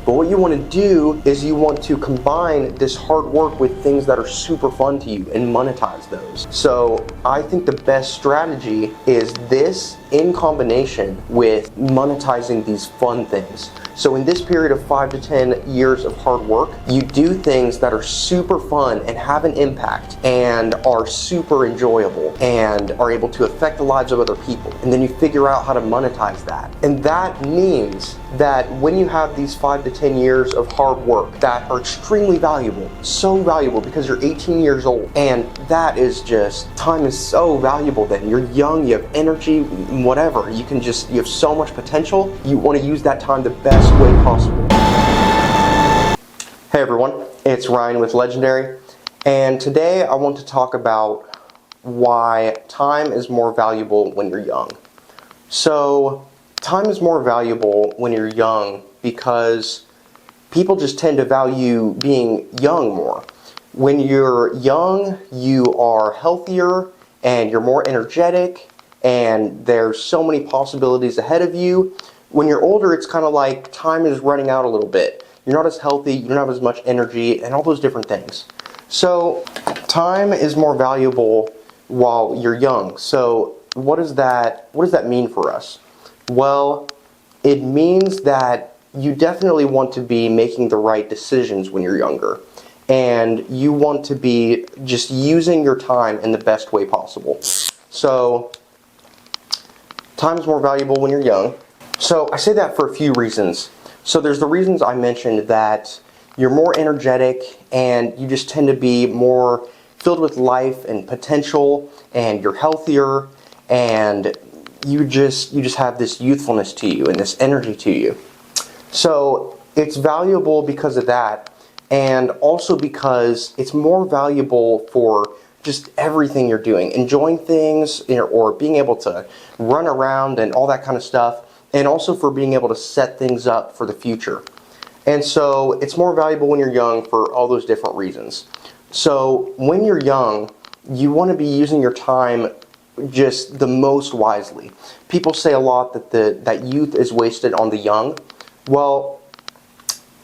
But what you want to do is you want to combine this hard work with things that are super fun to you and monetize those. So I think the best strategy is this in combination with monetizing these fun things. So in this period of 5 to 10 years of hard work, you do things that are super fun and have an impact and are super enjoyable and are able to affect the lives of other people. And then you figure out how to monetize that. And that means that when you have these 5 to 10 years of hard work that are extremely valuable, so valuable because you're 18 years old, and that is just, time is so valuable then. You're young, you have energy, whatever. You have so much potential. You want to use that time the best way possible. Hey everyone, it's Ryan with Legendary, and today I want to talk about why time is more valuable when you're young. So, time is more valuable when you're young because people just tend to value being young more. When you're young, you are healthier and you're more energetic and there's so many possibilities ahead of you. When you're older, it's kind of like time is running out a little bit. You're not as healthy, you don't have as much energy, and all those different things. So, time is more valuable while you're young. So, what does that mean for us? Well, it means that you definitely want to be making the right decisions when you're younger. And you want to be just using your time in the best way possible. So, time is more valuable when you're young. So, I say that for a few reasons. So, there's the reasons I mentioned, that you're more energetic and you just tend to be more filled with life and potential, and you're healthier, and you just have this youthfulness to you and this energy to you. So it's valuable because of that, and also because it's more valuable for just everything you're doing, enjoying things, or being able to run around and all that kind of stuff, and also for being able to set things up for the future. And so it's more valuable when you're young for all those different reasons. So when you're young, you want to be using your time just the most wisely. People say a lot that youth is wasted on the young. Well,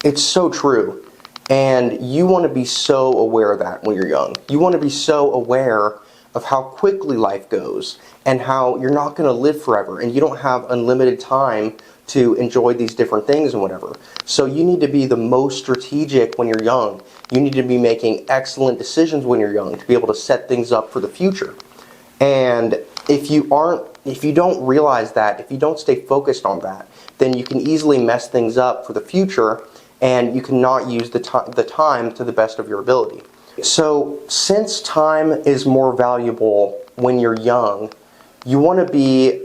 it's so true. And you want to be so aware of that when you're young. You want to be so aware of how quickly life goes and how you're not going to live forever and you don't have unlimited time to enjoy these different things and whatever. So you need to be the most strategic when you're young. You need to be making excellent decisions when you're young to be able to set things up for the future. And if you don't realize that, if you don't stay focused on that, then you can easily mess things up for the future, and you cannot use the time to the best of your ability. So, since time is more valuable when you're young, you want to be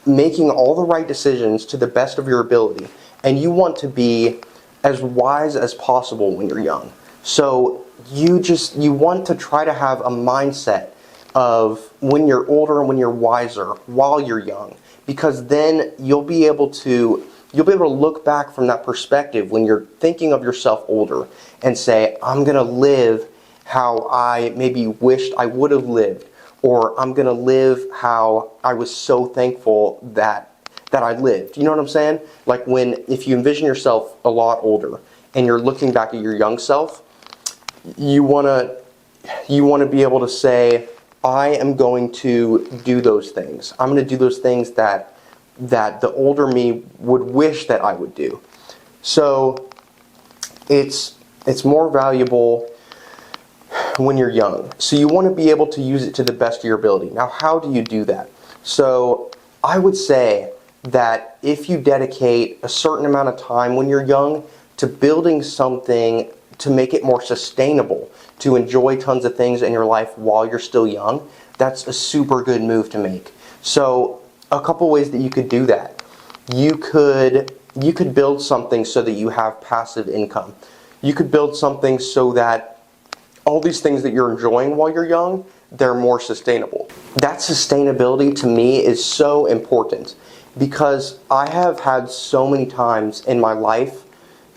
making all the right decisions to the best of your ability, and you want to be as wise as possible when you're young. So, you want to try to have a mindset of when you're older and when you're wiser while you're young, because then you'll be able to look back from that perspective when you're thinking of yourself older and say, I'm going to live how I maybe wished I would have lived, or I'm going to live how I was so thankful that I lived. You know what I'm saying? Like if you envision yourself a lot older and you're looking back at your young self, you want to be able to say, I am going to do those things. I'm going to do those things that the older me would wish that I would do. So it's more valuable when you're young. So you want to be able to use it to the best of your ability. Now, how do you do that? So I would say that if you dedicate a certain amount of time when you're young to building something to make it more sustainable, to enjoy tons of things in your life while you're still young, that's a super good move to make. So a couple ways that you could do that. You could build something so that you have passive income. You could build something so that all these things that you're enjoying while you're young, they're more sustainable. That sustainability to me is so important, because I have had so many times in my life,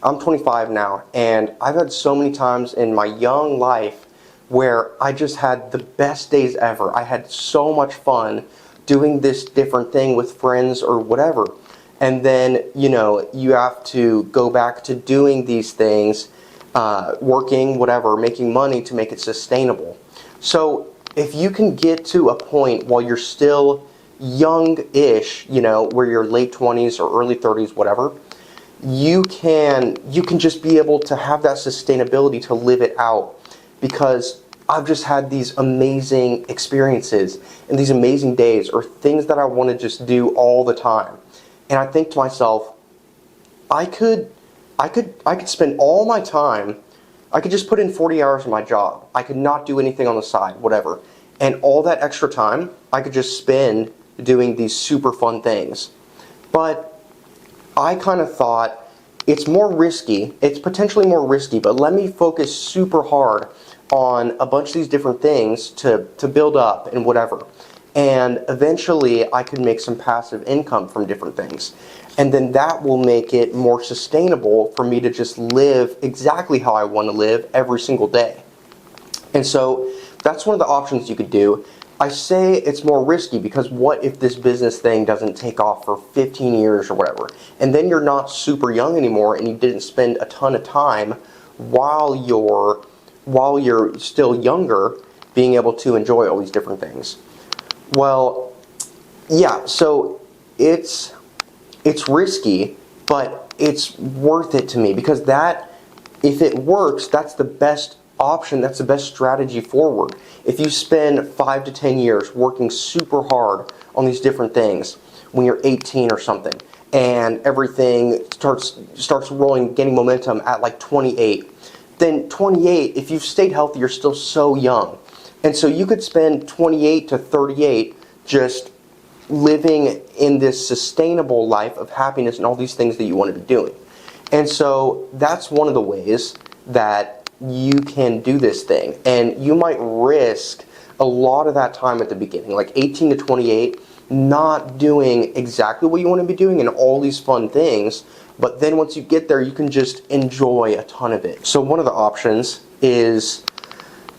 I'm 25 now, and I've had so many times in my young life where I just had the best days ever. I had so much fun doing this different thing with friends or whatever. and then you have to go back to doing these things, working, whatever, making money to make it sustainable. So if you can get to a point while you're still young-ish, where you're late 20s or early 30s, whatever, you can just be able to have that sustainability to live it out. Because I've just had these amazing experiences and these amazing days, or things that I want to just do all the time. And I think to myself, I could spend all my time, I could just put in 40 hours in my job. I could not do anything on the side, whatever. And all that extra time, I could just spend doing these super fun things. But I kind of thought, it's more risky, it's potentially more risky, but let me focus super hard on a bunch of these different things to build up and whatever. And eventually I could make some passive income from different things. And then that will make it more sustainable for me to just live exactly how I want to live every single day. And so that's one of the options you could do. I say it's more risky because what if this business thing doesn't take off for 15 years or whatever? And then you're not super young anymore and you didn't spend a ton of time while you're still younger being able to enjoy all these different things. Well, yeah, so it's risky, but it's worth it to me because that, if it works, that's the best option, that's the best strategy forward. If you spend 5 to 10 years working super hard on these different things when you're 18 or something, and everything starts rolling, gaining momentum at like 28, then 28, if you've stayed healthy, you're still so young. And so you could spend 28 to 38 just living in this sustainable life of happiness and all these things that you want to be doing. And so that's one of the ways that you can do this thing. And you might risk a lot of that time at the beginning, like 18 to 28, not doing exactly what you want to be doing and all these fun things. But then once you get there, you can just enjoy a ton of it. So one of the options is,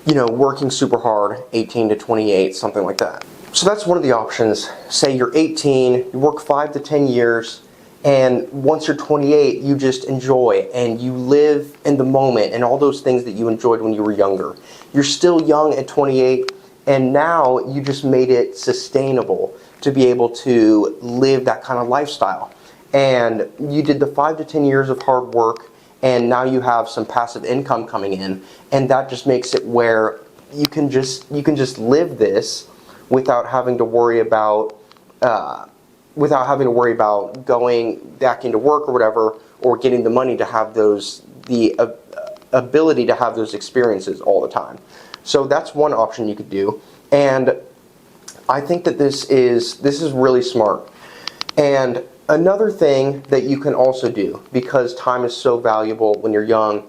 working super hard, 18 to 28, something like that. So that's one of the options. Say you're 18, you work 5 to 10 years, and once you're 28, you just enjoy and you live in the moment and all those things that you enjoyed when you were younger. You're still young at 28, and now you just made it sustainable to be able to live that kind of lifestyle. And you did the 5 to 10 years of hard work, and now you have some passive income coming in, and that just makes it where you can just live this without having to worry about going back into work or whatever, or getting the money to have the ability to have those experiences all the time. So that's one option you could do, and I think that this is really smart. And another thing that you can also do, because time is so valuable when you're young,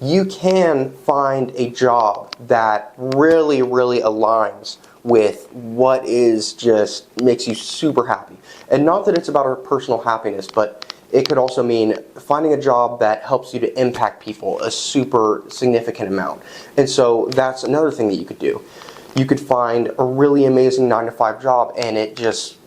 you can find a job that really, really aligns with what is just makes you super happy. And not that it's about our personal happiness, but it could also mean finding a job that helps you to impact people a super significant amount. And so that's another thing that you could do. You could find a really amazing 9-to-5 job, and it just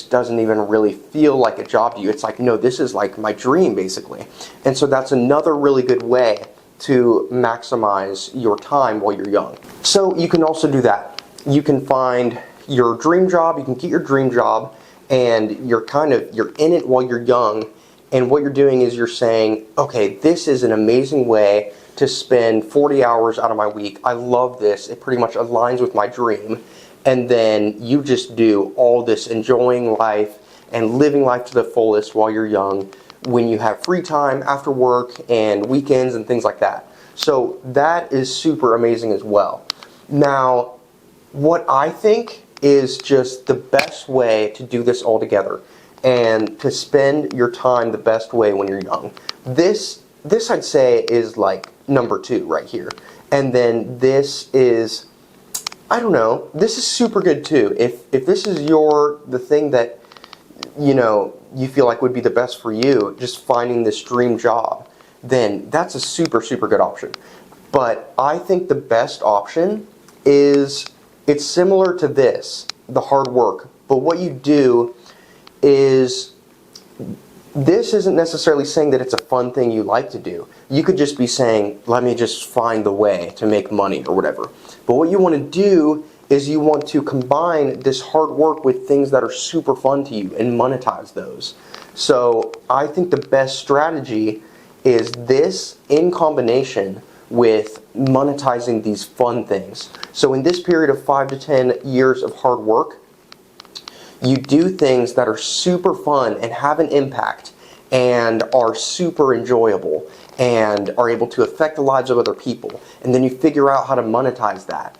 doesn't even really feel like a job to you. It's like, no, this is like my dream, basically. And so that's another really good way to maximize your time while you're young. So you can also do that. You can find your dream job, you can get your dream job, and you're in it while you're young, and what you're doing is you're saying, okay, this is an amazing way to spend 40 hours out of my week. I love this. It pretty much aligns with my dream. And then you just do all this enjoying life and living life to the fullest while you're young, when you have free time after work and weekends and things like that. So that is super amazing as well. Now, what I think is just the best way to do this all together and to spend your time the best way when you're young. This I'd say is like number 2 right here. And then this is, I don't know, this is super good too. If this is the thing that you feel like would be the best for you, just finding this dream job, then that's a super, super good option. But I think the best option is, it's similar to this, the hard work, but what you do is this isn't necessarily saying that it's a fun thing you like to do. You could just be saying, let me just find the way to make money or whatever. But what you want to do is you want to combine this hard work with things that are super fun to you and monetize those. So I think the best strategy is this in combination with monetizing these fun things. So in this period of 5 to 10 years of hard work, you do things that are super fun and have an impact and are super enjoyable and are able to affect the lives of other people. And then you figure out how to monetize that.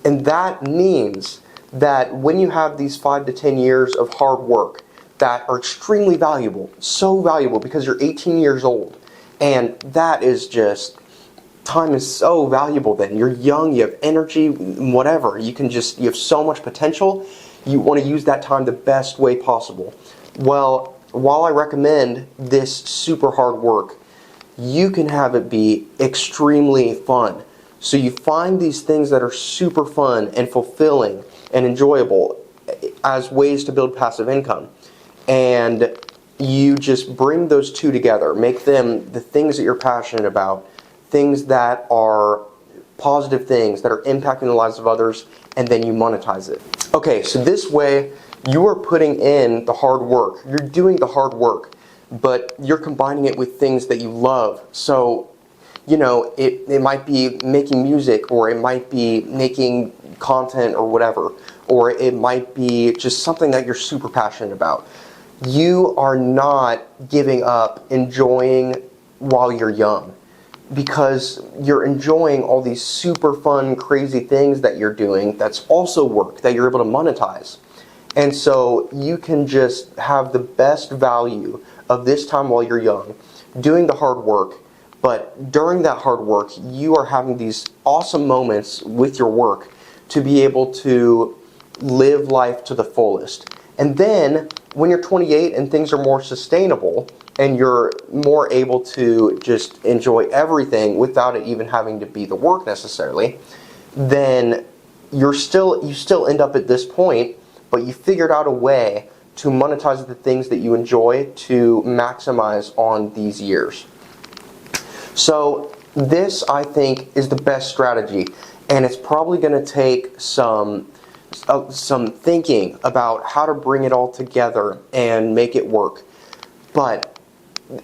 And that means that when you have these 5 to 10 years of hard work that are extremely valuable, so valuable because you're 18 years old, and that is just, time is so valuable then. You're young, you have energy, whatever. You have so much potential. You want to use that time the best way possible. Well, while I recommend this super hard work, you can have it be extremely fun. So you find these things that are super fun and fulfilling and enjoyable as ways to build passive income. And you just bring those two together. Make them the things that you're passionate about, things that are positive things that are impacting the lives of others, and then you monetize it. Okay, so this way you are putting in the hard work. You're doing the hard work, but you're combining it with things that you love. So, it might be making music, or it might be making content or whatever, or it might be just something that you're super passionate about. You are not giving up enjoying while you're young, because you're enjoying all these super fun, crazy things that you're doing that's also work that you're able to monetize. And so you can just have the best value of this time while you're young, doing the hard work, but during that hard work, you are having these awesome moments with your work to be able to live life to the fullest. And then when you're 28 and things are more sustainable, and you're more able to just enjoy everything without it even having to be the work necessarily, then you still end up at this point, but you figured out a way to monetize the things that you enjoy to maximize on these years. So this, I think, is the best strategy, and it's probably going to take some thinking about how to bring it all together and make it work. But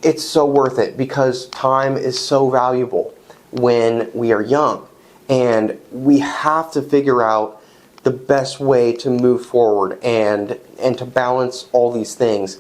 it's so worth it, because time is so valuable when we are young, and we have to figure out the best way to move forward and to balance all these things,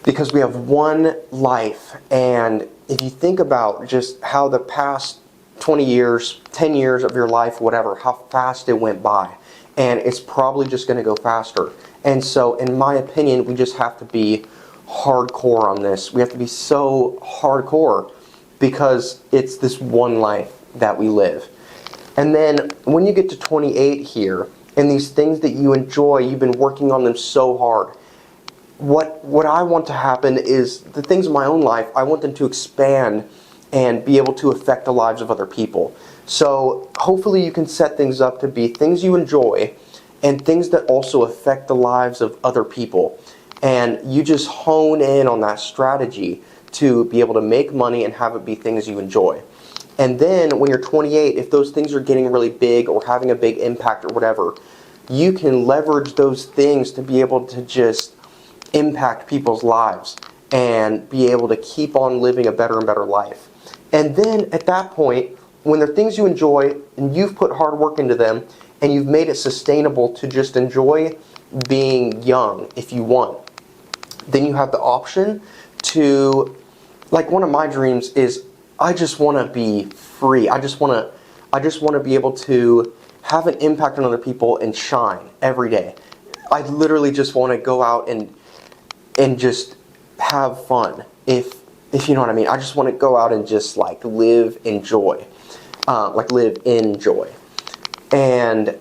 because we have one life. And if you think about just how the past 20 years, 10 years of your life, whatever, how fast it went by, and it's probably just going to go faster. And so in my opinion, we just have to be hardcore on this. We have to be so hardcore, because it's this one life that we live. And then when you get to 28 here, and these things that you enjoy, you've been working on them so hard. What I want to happen is the things in my own life, I want them to expand and be able to affect the lives of other people. So hopefully you can set things up to be things you enjoy and things that also affect the lives of other people. And you just hone in on that strategy to be able to make money and have it be things you enjoy. And then when you're 28, if those things are getting really big or having a big impact or whatever, you can leverage those things to be able to just impact people's lives and be able to keep on living a better and better life. And then at that point, when they're things you enjoy and you've put hard work into them and you've made it sustainable to just enjoy being young if you want, then you have the option to, like, one of my dreams is I just want to be free. I just want to be able to have an impact on other people and shine every day. I literally just want to go out and just have fun. If you know what I mean. I just want to go out and just live in joy. And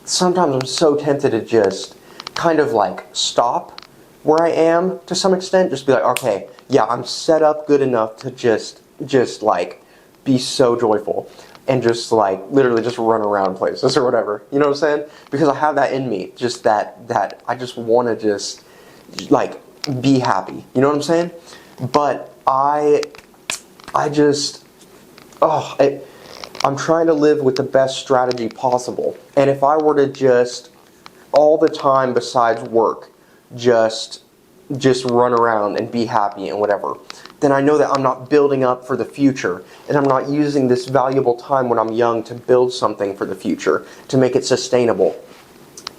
sometimes I'm so tempted to just kind of stop where I am to some extent. Just be like, okay, yeah, I'm set up good enough to just be so joyful and just literally just run around places or whatever. You know what I'm saying? Because I have that in me. Just that I just want to just be happy. You know what I'm saying? But I just, I'm trying to live with the best strategy possible. And if I were to just, all the time besides work, just run around and be happy and whatever, then I know that I'm not building up for the future, and I'm not using this valuable time when I'm young to build something for the future, to make it sustainable.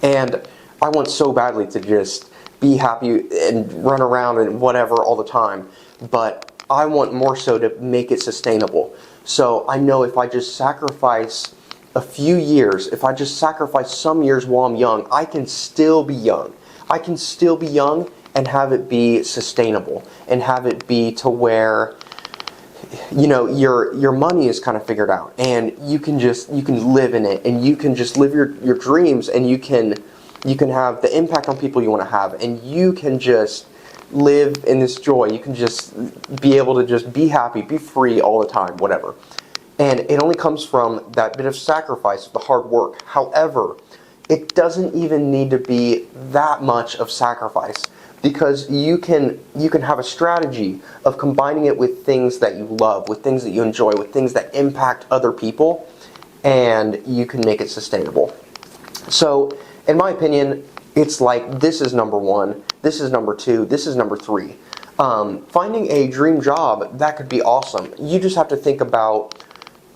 And I want so badly to just be happy and run around and whatever all the time, but I want more so to make it sustainable. So I know if I just sacrifice a few years, if I just sacrifice some years while I'm young, I can still be young. I can still be young and have it be sustainable, and have it be to where, you know, your money is kind of figured out, and you can live in it, and you can just live your dreams, and you can have the impact on people you want to have, and you can just live in this joy. You can just be able to just be happy, be free all the time, whatever. And it only comes from that bit of sacrifice, the hard work. However, it doesn't even need to be that much of sacrifice, because you can have a strategy of combining it with things that you love, with things that you enjoy, with things that impact other people, and you can make it sustainable. So, in my opinion, it's like, this is number one, this is number two, this is number three. Finding a dream job, that could be awesome. You just have to think about,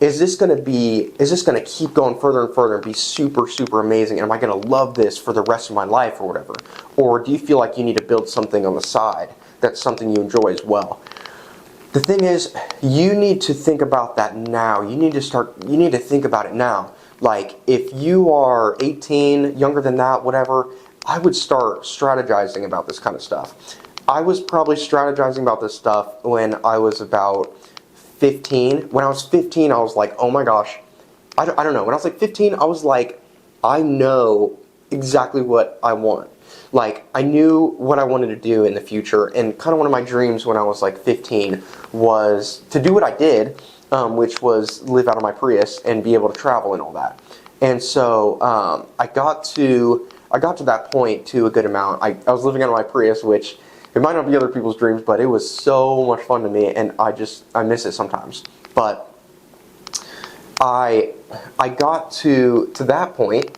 is this going to keep going further and further and be super, super amazing? Am I going to love this for the rest of my life or whatever? Or do you feel like you need to build something on the side that's something you enjoy as well? The thing is, you need to think about that now. You need to think about it now. Like, if you are 18, younger than that, whatever, I would start strategizing about this kind of stuff. I was probably strategizing about this stuff when I was about 15. When I was 15, I was like, oh my gosh, I don't know. When I was like 15, I was like, I know exactly what I want. Like, I knew what I wanted to do in the future, and kind of one of my dreams when I was like 15 was to do what I did, which was live out of my Prius and be able to travel and all that. And so I got to that point to a good amount. I was living out of my Prius, which it might not be other people's dreams, but it was so much fun to me, and I miss it sometimes. But I got to that point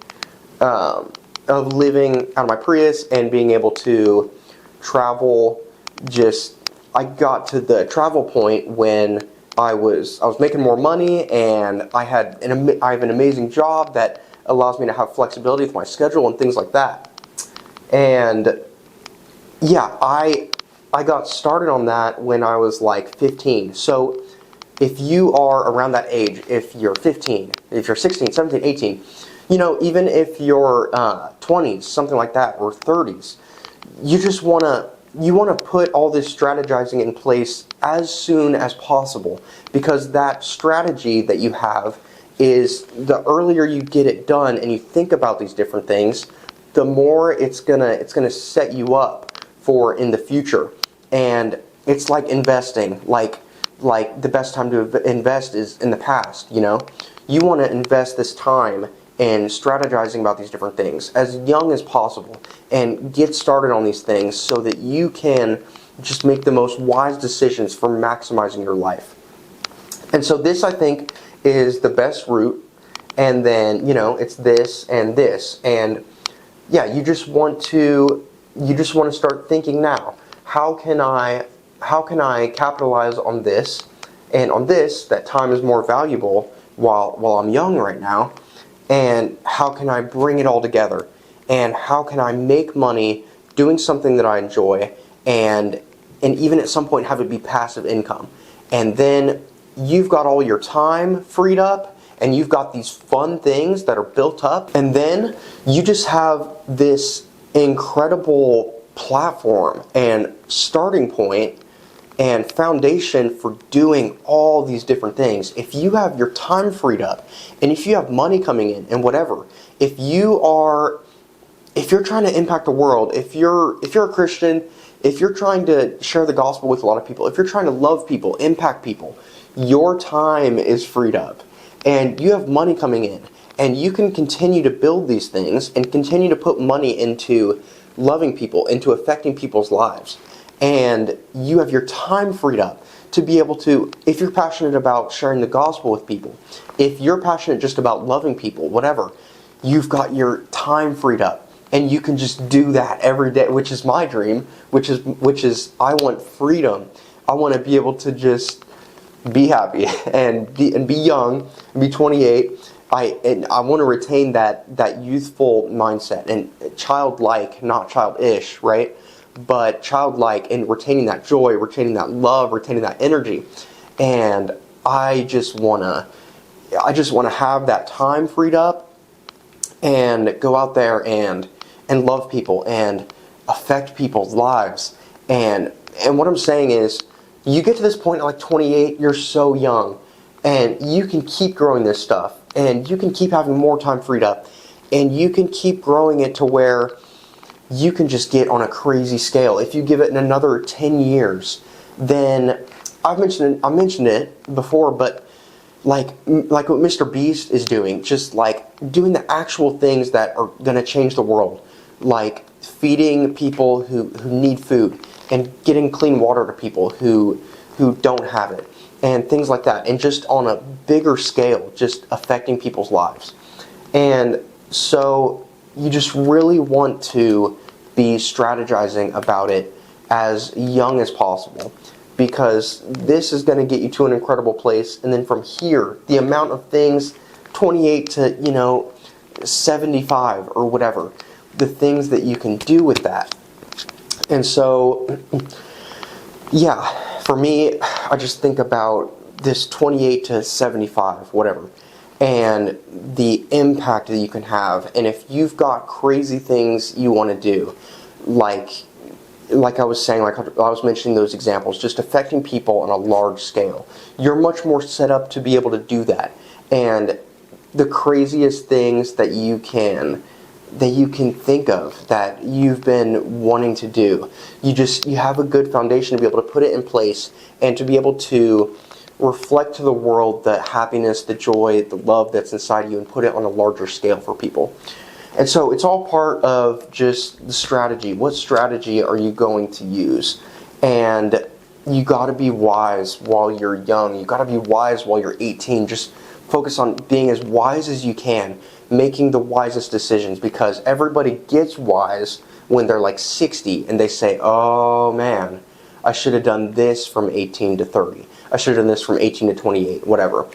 of living out of my Prius and being able to travel. I got to the travel point when I was making more money, and I have an amazing job that allows me to have flexibility with my schedule and things like that. And yeah, I got started on that when I was like 15. So if you are around that age, if you're 15, if you're 16, 17, 18, you know, even if you're 20s, something like that, or 30s, you want to put all this strategizing in place as soon as possible, because that strategy that you have is, the earlier you get it done and you think about these different things, the more it's gonna set you up for in the future. And it's like investing. Like the best time to invest is in the past. You know, you want to invest this time in strategizing about these different things as young as possible, and get started on these things so that you can just make the most wise decisions for maximizing your life. And so this, I think, is the best route. And then, you know, it's this and this, and yeah, you just want to start thinking now. How can I capitalize on this, and on this, that time is more valuable while I'm young right now, and how can I bring it all together, and how can I make money doing something that I enjoy, and even at some point have it be passive income. And then you've got all your time freed up, and you've got these fun things that are built up, and then you just have this incredible platform and starting point and foundation for doing all these different things. If you have your time freed up, and if you have money coming in and whatever, if you're trying to impact the world, if you're a Christian, if you're trying to share the gospel with a lot of people, if you're trying to love people, impact people, your time is freed up, and you have money coming in, and you can continue to build these things and continue to put money into loving people, into affecting people's lives. And you have your time freed up to be able to, if you're passionate about sharing the gospel with people, if you're passionate just about loving people, whatever, you've got your time freed up. And you can just do that every day, which is my dream, which is I want freedom. I want to be able to just be happy and be young, and be 28. I want to retain that youthful mindset and childlike, not childish, right? But childlike, and retaining that joy, retaining that love, retaining that energy. And I just wanna have that time freed up and go out there and love people and affect people's lives. And what I'm saying is, you get to this point at like 28, you're so young, and you can keep growing this stuff, and you can keep having more time freed up, and you can keep growing it to where you can just get on a crazy scale. If you give it another 10 years, then I mentioned it before, but like what Mr. Beast is doing, just like doing the actual things that are going to change the world, like feeding people who need food, and getting clean water to people who don't have it, and things like that, and just on a bigger scale, just affecting people's lives. And so you just really want to be strategizing about it as young as possible, because this is going to get you to an incredible place. And then from here, the amount of things, 28 to 75 or whatever, the things that you can do with that. And so, yeah, for me, I just think about this 28 to 75, whatever, and the impact that you can have. And if you've got crazy things you want to do, like I was saying, like I was mentioning those examples, just affecting people on a large scale, you're much more set up to be able to do that. And the craziest things that you can think of that you've been wanting to do, you have a good foundation to be able to put it in place and to be able to reflect to the world the happiness, the joy, the love that's inside you, and put it on a larger scale for people. And so it's all part of just the strategy. What strategy are you going to use? And you got to be wise while you're young. You got to be wise while you're 18. Just focus on being as wise as you can, making the wisest decisions, because everybody gets wise when they're like 60 and they say, oh man, I should have done this from 18 to 30. I should have done this from 18 to 28, whatever.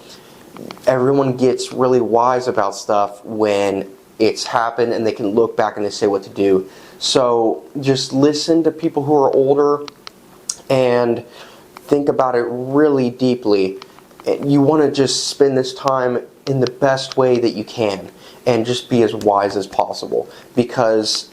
Everyone gets really wise about stuff when it's happened and they can look back and they say what to do. So just listen to people who are older and think about it really deeply. You want to just spend this time in the best way that you can and just be as wise as possible, because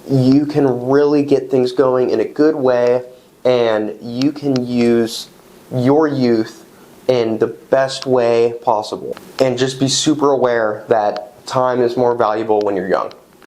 you can really get things going in a good way, and you can use your youth in the best way possible. And just be super aware that time is more valuable when you're young.